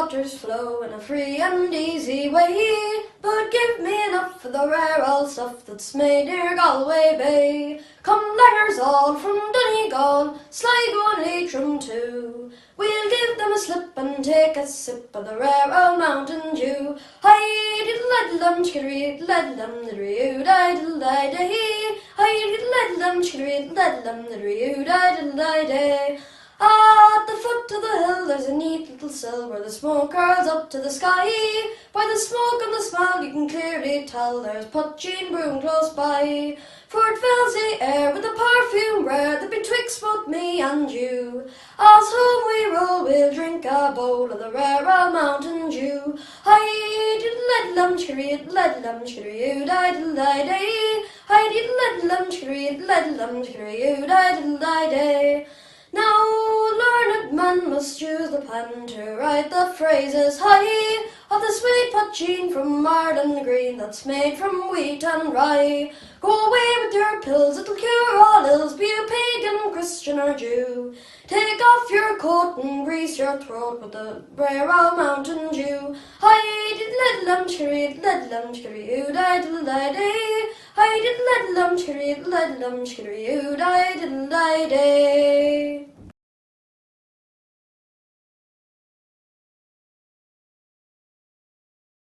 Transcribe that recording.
waters flow in a free and easy way, but give me enough for the rare old stuff that's made near Galway Bay. Come langers all from Donegal, Sligo and Leitrim too, we'll give them a slip and take a sip of the rare old mountain dew. Hi diddle-diddle-dum, chickaree, diddle-diddle-dum, diddle-dee-oo, diddle-die-day. Hi diddle-diddle-dum, chickaree, diddle-diddle-dum, diddle-dee-oo, diddle-die-day. At the foot of the hill there's a neat little sill where the smoke curls up to the sky. By the smoke and the smell you can clearly tell there's Putcheen Broom close by. For it fills the air with a perfume rare that betwixt both me and you. As home we roll we'll drink a bowl of the rare old mountain dew. Hi diddle-diddle-dum, chickaree, diddle-diddle-dum, chickaree-oo, diddle-die-day. Hi diddle-diddle-dum, chickaree, diddle-diddle-dum, chickaree-oo, diddle-die-day. Now learned men must use the pen to write the phrases high of the sweet Putcheen from Ireland green that's made from wheat and rye. Go away with your pills, it'll cure all ills, be you pagan, Christian or Jew. Take off your coat and grease your throat with the rare old mountain dew. Hi diddle-diddle-dum, chickaree, diddle-diddle-dum, chickaree-oo, diddle-die-day. Hi diddle-diddle-dum, chickaree, diddle-diddle-dum, chickaree-oo, diddle-die-day.